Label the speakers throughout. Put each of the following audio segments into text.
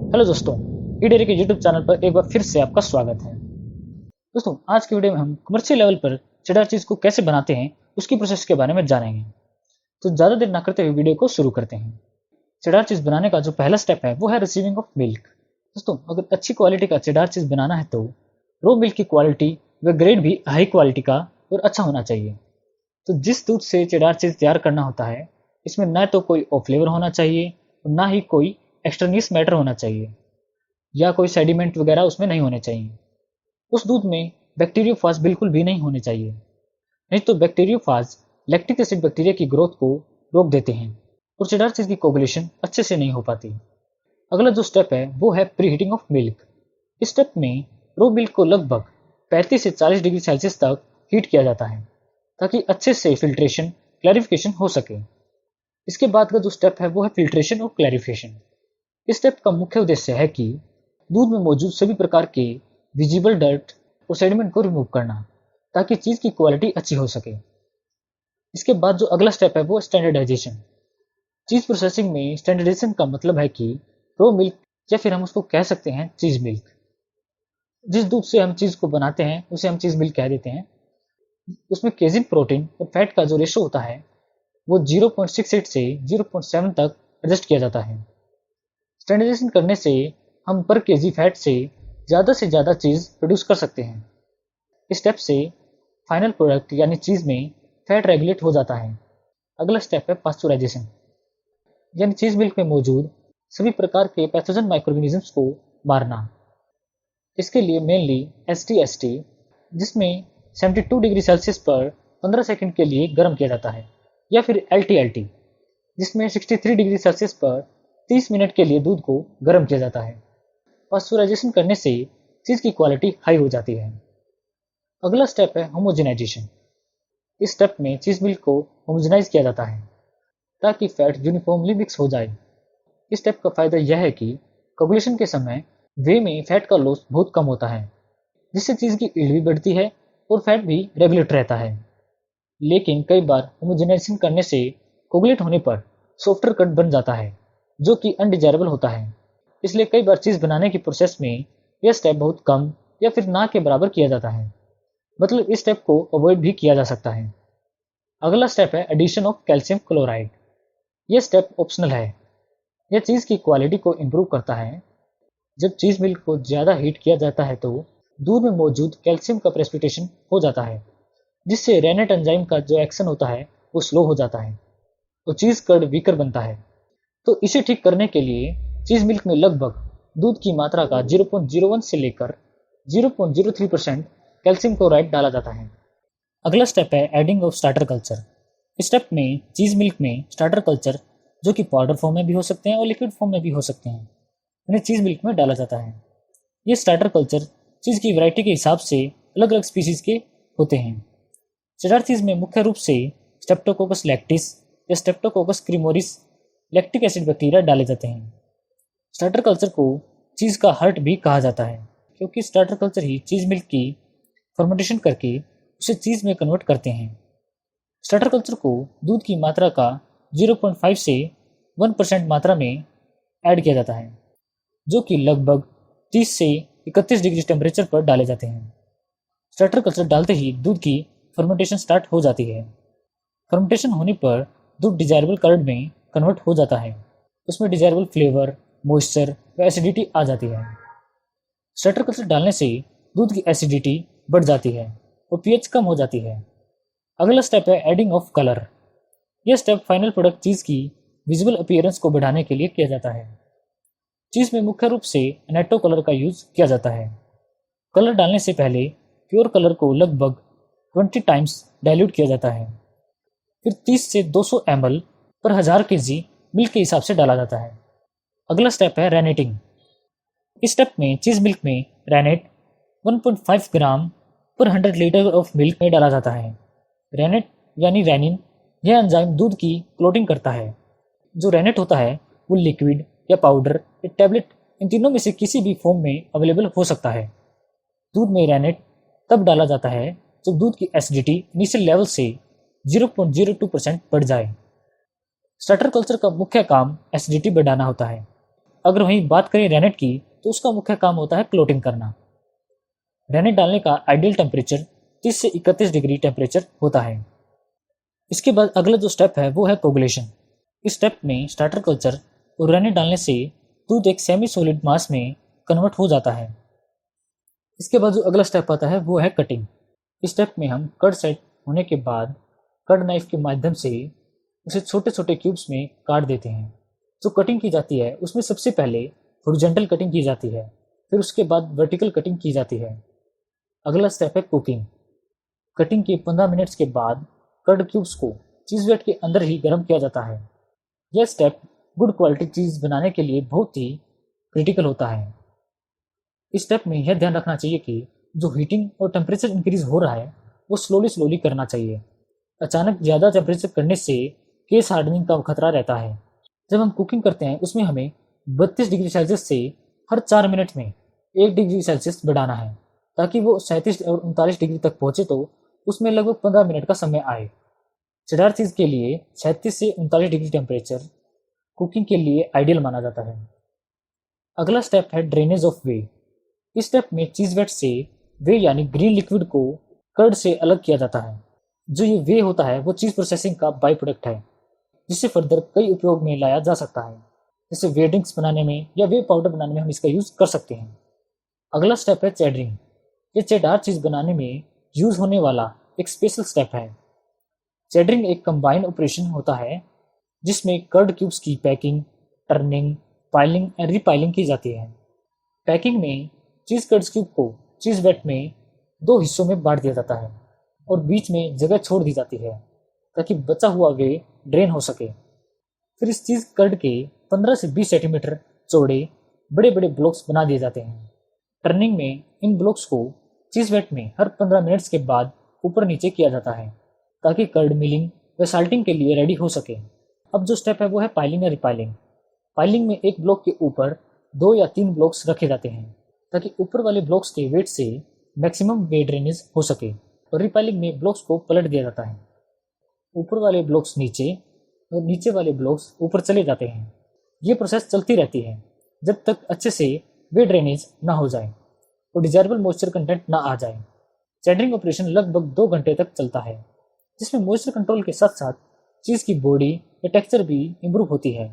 Speaker 1: Hello दोस्तों, ई dairy के YouTube channel पर एक बार फिर से आपका स्वागत है। दोस्तों, आज की वीडियो में हम कमर्शियल लेवल पर चेडर चीज़ को कैसे बनाते हैं उसकी प्रोसेस के बारे में जानेंगे। तो ज़्यादा देर ना करते हुए वीडियो को शुरू करते हैं। चेडर चीज़ बनाने का जो पहला स्टेप है वो है रिसीविंग ऑफ मिल्क। दोस्तों, अगर अच्छी क्वालिटी का चेडर चीज़ बनाना है तो रो मिल्क की क्वालिटी व ग्रेड भी हाई क्वालिटी का और अच्छा होना चाहिए। तो जिस दूध से चेडर चीज़ तैयार करना होता है, इसमें न तो कोई ऑफ फ्लेवर होना चाहिए और ना ही कोई एक्सट्रेनियस मैटर होना चाहिए या कोई सेडिमेंट वगैरह उसमें नहीं होने चाहिए। उस दूध में बैक्टीरियोफाज बिल्कुल भी नहीं होने चाहिए, नहीं तो बैक्टीरियोफाज लैक्टिक एसिड बैक्टीरिया की ग्रोथ को रोक देते हैं और चेडर चीज की कोगुलेशन अच्छे से नहीं हो पाती। अगला जो स्टेप है वो है प्री हीटिंग ऑफ मिल्क। इस स्टेप में रो मिल्क को लगभग 35 से 40 डिग्री सेल्सियस तक हीट किया जाता है ताकि अच्छे से फिल्ट्रेशन क्लैरिफिकेशन हो सके। इसके बाद का जो स्टेप है वो है फिल्ट्रेशन और क्लैरिफिकेशन। इस स्टेप का मुख्य उद्देश्य है कि दूध में मौजूद सभी प्रकार के विजिबल डर्ट और सेडिमेंट को रिमूव करना ताकि चीज़ की क्वालिटी अच्छी हो सके। इसके बाद जो अगला स्टेप है वो स्टैंडर्डाइजेशन। चीज़ प्रोसेसिंग में स्टैंडर्डाइजेशन का मतलब है कि रो मिल्क या फिर हम उसको कह सकते हैं चीज़ मिल्क, जिस दूध से हम चीज़ को बनाते हैं उसे हम चीज़ मिल्क कह देते हैं, उसमें केजिन प्रोटीन और फैट का जो रेशो होता है वो 0.68 से 0.7 तक एडजस्ट किया जाता है। स्टैंडर्डाइजेशन करने से हम पर केजी फैट से ज़्यादा चीज़ प्रोड्यूस कर सकते हैं। इस स्टेप से फाइनल प्रोडक्ट यानी चीज़ में फैट रेगुलेट हो जाता है। अगला स्टेप है पास्चुराइजेशन, यानी चीज़ मिल्क में मौजूद सभी प्रकार के पैथोजन माइक्रोऑर्गेनिजम्स को मारना। इसके लिए मेनली ST जिसमें 72 डिग्री सेल्सियस पर 15 सेकंड के लिए गर्म किया जाता है, या फिर LT जिसमें 63 डिग्री सेल्सियस पर 30 मिनट के लिए दूध को गर्म किया जाता है। पास्चुराइजेशन करने से चीज़ की क्वालिटी हाई हो जाती है। अगला स्टेप है होमोजेनाइजेशन। इस स्टेप में चीज़ मिल्क को होमोजेनाइज किया जाता है ताकि फैट यूनिफॉर्मली मिक्स हो जाए। इस स्टेप का फायदा यह है कि कोगुलेशन के समय वे में फैट का लॉस बहुत कम होता है, जिससे चीज़ की ईल्ड भी बढ़ती है और फैट भी रेगुलेट रहता है। लेकिन कई बार होमोजेनाइजेशन करने से कोगुलेट होने पर सॉफ्टर कट बन जाता है जो कि अनडिजायरेबल होता है। इसलिए कई बार चीज़ बनाने की प्रोसेस में यह स्टेप बहुत कम या फिर ना के बराबर किया जाता है, मतलब इस स्टेप को अवॉइड भी किया जा सकता है। अगला स्टेप है एडिशन ऑफ कैल्शियम क्लोराइड। यह स्टेप ऑप्शनल है। यह चीज़ की क्वालिटी को इम्प्रूव करता है। जब चीज़ मिल्क को ज़्यादा हीट किया जाता है तो दूध में मौजूद कैल्शियम का प्रेसिपिटेशन हो जाता है, जिससे रेनेट एंजाइम का जो एक्शन होता है वो स्लो हो जाता है और चीज़ कर्ड वीकर बनता है। तो इसे ठीक करने के लिए चीज़ मिल्क में लगभग दूध की मात्रा का 0.01 से लेकर 0.03% कैल्शियम क्लोराइड डाला जाता है। अगला स्टेप है एडिंग ऑफ स्टार्टर कल्चर। इस स्टेप में चीज़ मिल्क में स्टार्टर कल्चर जो कि पाउडर फॉर्म में भी हो सकते हैं और लिक्विड फॉर्म में भी हो सकते हैं, उन्हें चीज़ मिल्क में डाला जाता है। ये स्टार्टर कल्चर चीज़ की वैरायटी के हिसाब से अलग अलग स्पीसीज के होते हैं। चेडर चीज़ में मुख्य रूप से स्टेप्टोकोकस लैक्टिस या स्टेप्टोकोकस क्रीमोरिस लैक्टिक एसिड बैक्टीरिया डाले जाते हैं। स्टार्टर कल्चर को चीज़ का हार्ट भी कहा जाता है, क्योंकि स्टार्टर कल्चर ही चीज़ मिल्क की फर्मेंटेशन करके उसे चीज़ में कन्वर्ट करते हैं। स्टार्टर कल्चर को दूध की मात्रा का 0.5 से 1% मात्रा में ऐड किया जाता है, जो कि लगभग 30 से 31 डिग्री टेम्परेचर पर डाले जाते हैं। स्टार्टर कल्चर डालते ही दूध की फर्मेंटेशन स्टार्ट हो जाती है। फर्मेंटेशन होने पर दूध डिजायरेबल कर्ड में कन्वर्ट हो जाता है। उसमें डिजायरेबल फ्लेवर, मॉइस्चर व एसिडिटी आ जाती है। स्टार्टर कल्चर डालने से दूध की एसिडिटी बढ़ जाती है और पीएच कम हो जाती है। अगला स्टेप है एडिंग ऑफ कलर। यह स्टेप फाइनल प्रोडक्ट चीज़ की विजुअल अपीयरेंस को बढ़ाने के लिए किया जाता है। चीज़ में मुख्य रूप से नेटो कलर का यूज किया जाता है। कलर डालने से पहले प्योर कलर को लगभग 20 टाइम्स डाइल्यूट किया जाता है, फिर 30 से 200 ml पर 1000 kg मिल्क के हिसाब से डाला जाता है। अगला स्टेप है रेनेटिंग। इस स्टेप में चीज़ मिल्क में रेनेट 1.5 ग्राम पर 100 लीटर ऑफ मिल्क में डाला जाता है। रेनेट यानी रेनिन यह एंजाइम दूध की क्लोटिंग करता है। जो रेनेट होता है वो लिक्विड या पाउडर या टैबलेट, इन तीनों में से किसी भी फॉर्म में अवेलेबल हो सकता है। दूध में रेनेट तब डाला जाता है जब दूध की एसिडिटी इनिशियल लेवल से 0.02% बढ़ जाए। स्टार्टर कल्चर का मुख्य काम एसिडिटी बढ़ाना होता है। अगर वहीं बात करें रेनेट की, तो उसका मुख्य काम होता है क्लोटिंग करना। रेनेट डालने का आइडियल टेम्परेचर 30 से 31 डिग्री टेम्परेचर होता है। इसके बाद अगला जो स्टेप है वो है कोगुलेशन। इस स्टेप में स्टार्टर कल्चर और रेनेट डालने से दूध एक सेमी सॉलिड मास में कन्वर्ट हो जाता है। इसके बाद जो अगला स्टेप आता है वो है कटिंग। इस स्टेप में हम कर्ड सेट होने के बाद कर्ड नाइफ के माध्यम से उसे छोटे छोटे क्यूब्स में काट देते हैं। जो कटिंग की जाती है उसमें सबसे पहले हॉरिजॉन्टल कटिंग की जाती है, फिर उसके बाद वर्टिकल कटिंग की जाती है। अगला स्टेप है कुकिंग। कटिंग के 15 मिनट्स के बाद कर्ड क्यूब्स को चीज़ वेट के अंदर ही गर्म किया जाता है। यह स्टेप गुड क्वालिटी चीज़ बनाने के लिए बहुत ही क्रिटिकल होता है। इस स्टेप में यह ध्यान रखना चाहिए कि जो हीटिंग और टेम्परेचर इंक्रीज हो रहा है वो स्लोली स्लोली करना चाहिए। अचानक ज़्यादा टेम्परेचर करने से केस हार्डनिंग का खतरा रहता है। जब हम कुकिंग करते हैं उसमें हमें 32 डिग्री सेल्सियस से हर 4 मिनट में 1 डिग्री सेल्सियस बढ़ाना है, ताकि वो 37 और 39 डिग्री तक पहुँचे तो उसमें लगभग 15 मिनट का समय आए। चेडार चीज़ के लिए 37 से 39 डिग्री टेम्परेचर कुकिंग के लिए आइडियल माना जाता है। अगला स्टेप है ड्रेनेज ऑफ वे। इस स्टेप में चीज़ वेट से वे यानी ग्रीन लिक्विड को कर्ड से अलग किया जाता है। जो ये वे होता है वो चीज़ प्रोसेसिंग का बाई प्रोडक्ट है, जिसे फर्दर कई उपयोग में लाया जा सकता है, जैसे वे ड्रिंक्स बनाने में या वे पाउडर बनाने में हम इसका यूज़ कर सकते हैं। अगला स्टेप है चेडरिंग। ये चेडार चीज़ बनाने में यूज़ होने वाला एक स्पेशल स्टेप है। चेडरिंग एक कंबाइंड ऑपरेशन होता है जिसमें कर्ड क्यूब्स की पैकिंग, टर्निंग, पाइलिंग एंड रीपाइलिंग की जाती है। पैकिंग में चीज़ कर्ड क्यूब को चीज़ वेट में 2 हिस्सों में बांट दिया जाता है और बीच में जगह छोड़ दी जाती है ताकि बचा हुआ वे ड्रेन हो सके। फिर इस चीज़ कर्ड के 15 से 20 सेंटीमीटर चौड़े बड़े बड़े ब्लॉक्स बना दिए जाते हैं। टर्निंग में इन ब्लॉक्स को चीज़ वेट में हर 15 मिनट्स के बाद ऊपर नीचे किया जाता है ताकि कर्ड मिलिंग व साल्टिंग के लिए रेडी हो सके। अब जो स्टेप है वो है पाइलिंग या रिपाइलिंग। पाइलिंग में एक ब्लॉक के ऊपर 2 या 3 ब्लॉक्स रखे जाते हैं ताकि ऊपर वाले ब्लॉक्स के वेट से मैक्सिमम वेट ड्रेनेज हो सके, और रिपाइलिंग में ब्लॉक्स को पलट दिया जाता है। ऊपर वाले ब्लॉक्स नीचे और नीचे वाले ब्लॉक्स ऊपर चले जाते हैं। ये प्रोसेस चलती रहती है जब तक अच्छे से वेट ड्रेनेज ना हो जाए और डिजायरेबल मॉइस्चर कंटेंट ना आ जाए। चेडरिंग ऑपरेशन लगभग 2 घंटे तक चलता है, जिसमें मॉइस्चर कंट्रोल के साथ साथ चीज़ की बॉडी या टेक्सचर भी इम्प्रूव होती है।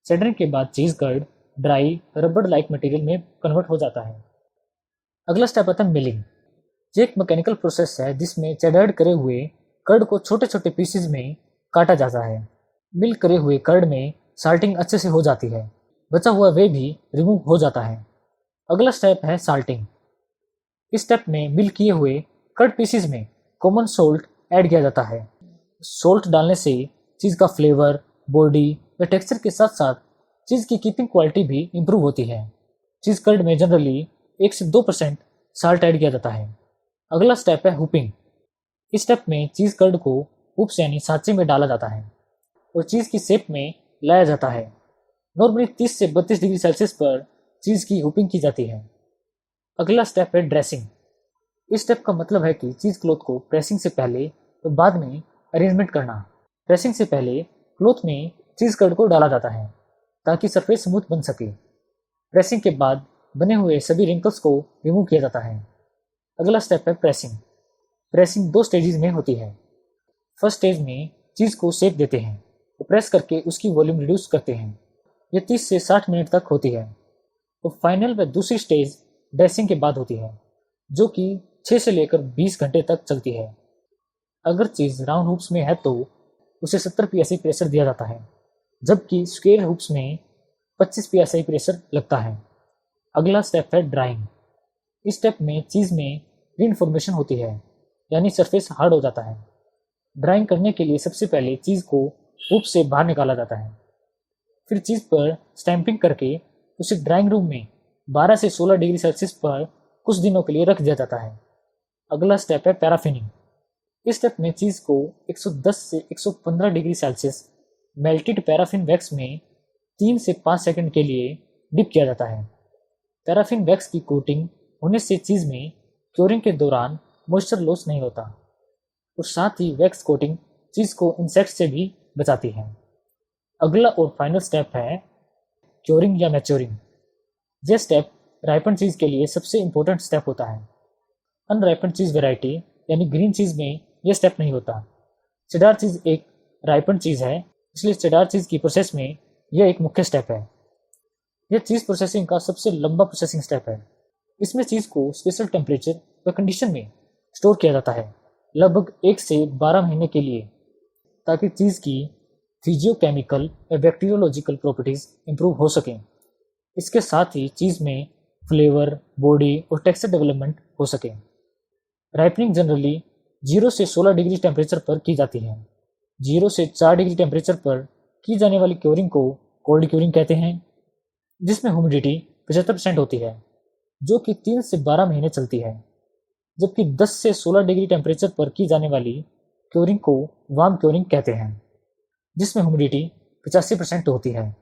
Speaker 1: चेडरिंग के बाद चीज़ कर्ड ड्राई रबड़ लाइक मटेरियल में कन्वर्ट हो जाता है। अगला स्टेप आता है मिलिंग। ये एक मैकेनिकल प्रोसेस है जिसमें चेडर्ड करे हुए कर्ड को छोटे छोटे पीसेज में काटा जाता है। मिल करे हुए कर्ड में साल्टिंग अच्छे से हो जाती है, बचा हुआ वे भी रिमूव हो जाता है। अगला स्टेप है साल्टिंग। इस स्टेप में मिल किए हुए कर्ड पीसेज में कॉमन सोल्ट ऐड किया जाता है। सोल्ट डालने से चीज़ का फ्लेवर, बॉडी व टेक्सचर के साथ साथ चीज़ की कीपिंग क्वालिटी भी इम्प्रूव होती है। चीज़ कर्ड में जनरली 1 से 2% साल्ट ऐड किया जाता है। अगला स्टेप है हुपिंग। इस स्टेप में चीज़ कर्ड को हुप्स यानी सांचे में डाला जाता है और चीज़ की शेप में लाया जाता है। नॉर्मली 30 से 32 डिग्री सेल्सियस पर चीज़ की हुपिंग की जाती है। अगला स्टेप है ड्रेसिंग। इस स्टेप का मतलब है कि चीज़ क्लॉथ को प्रेसिंग से पहले और बाद में अरेंजमेंट करना। प्रेसिंग से पहले क्लॉथ में चीज़ कर्ड को डाला जाता है ताकि सरफेस स्मूथ बन सके। प्रेसिंग के बाद बने हुए सभी रिंकल्स को रिमूव किया जाता है। अगला स्टेप है प्रेसिंग। प्रेसिंग 2 स्टेजेस में होती है। फर्स्ट स्टेज में चीज़ को शेप देते हैं और प्रेस करके उसकी वॉल्यूम रिड्यूस करते हैं। यह 30 से 60 मिनट तक होती है। तो फाइनल व दूसरी स्टेज ड्रेसिंग के बाद होती है, जो कि 6 से लेकर 20 घंटे तक चलती है। अगर चीज़ राउंड हुप्स में है तो उसे 70 psi प्रेशर दिया जाता है, जबकि स्क्वायर हुप्स में 25 psi प्रेशर लगता है। अगला स्टेप है ड्राइंग। इस स्टेप में चीज़ में रीइंफॉर्मेशन होती है, यानी सरफेस हार्ड हो जाता है। ड्राइंग करने के लिए सबसे पहले चीज़ को हुप से बाहर निकाला जाता है, फिर चीज़ पर स्टैंपिंग करके उसे ड्राइंग रूम में 12 से 16 डिग्री सेल्सियस पर कुछ दिनों के लिए रख दिया जाता है। अगला स्टेप है पैराफिनिंग। इस स्टेप में चीज़ को 110 से 115 degree Celsius melted paraffin wax में 3 से 5 सेकंड के लिए डिप किया जाता है। पैराफिन वैक्स की कोटिंग होने से चीज़ में क्योरिंग के दौरान मॉइस्चर लॉस नहीं होता और साथ ही वैक्स कोटिंग चीज़ को इंसेक्ट से भी बचाती है। अगला और फाइनल स्टेप है क्योरिंग या मैच्योरिंग। यह स्टेप राइपन चीज़ के लिए सबसे इम्पोर्टेंट स्टेप होता है। अनराइपन चीज़ वैरायटी यानी ग्रीन चीज़ में यह स्टेप नहीं होता। चेडार चीज़ एक राइपन चीज़ है, इसलिए चेडार चीज़ की प्रोसेस में यह एक मुख्य स्टेप है। यह चीज़ प्रोसेसिंग का सबसे लंबा प्रोसेसिंग स्टेप है। इसमें चीज़ को स्पेशल टेम्परेचर व कंडीशन में स्टोर किया जाता है, लगभग 1 से 12 महीने के लिए, ताकि चीज़ की फिजियोकेमिकल व बैक्टीरियोलॉजिकल प्रॉपर्टीज़ इंप्रूव हो सकें। इसके साथ ही चीज़ में फ्लेवर, बॉडी और टेक्सचर डेवलपमेंट हो सके। राइपनिंग जनरली 0 से 16 डिग्री टेम्परेचर पर की जाती है। 0 से 4 डिग्री टेम्परेचर पर की जाने वाली क्योरिंग को कोल्ड क्योरिंग कहते हैं, जिसमें ह्यूमिडिटी 75% होती है, जो कि 3 से 12 महीने चलती है। जबकि 10 से 16 डिग्री टेम्परेचर पर की जाने वाली क्योरिंग को वार्म क्योरिंग कहते हैं, जिसमें ह्यूमिडिटी 85% होती है,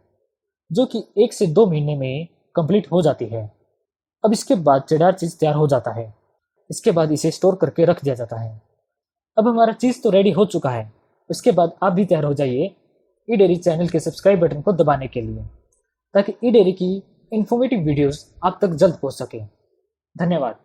Speaker 1: जो कि 1 से 2 महीने में कंप्लीट हो जाती है। अब इसके बाद चेडार चीज़ तैयार हो जाता है। इसके बाद इसे स्टोर करके रख दिया जाता है। अब हमारा चीज़ तो रेडी हो चुका है। उसके बाद आप भी तैयार हो जाइए ई डेयरी चैनल के सब्सक्राइब बटन को दबाने के लिए, ताकि ई डेयरी की इन्फॉर्मेटिव वीडियोस आप तक जल्द पहुंच सके। धन्यवाद।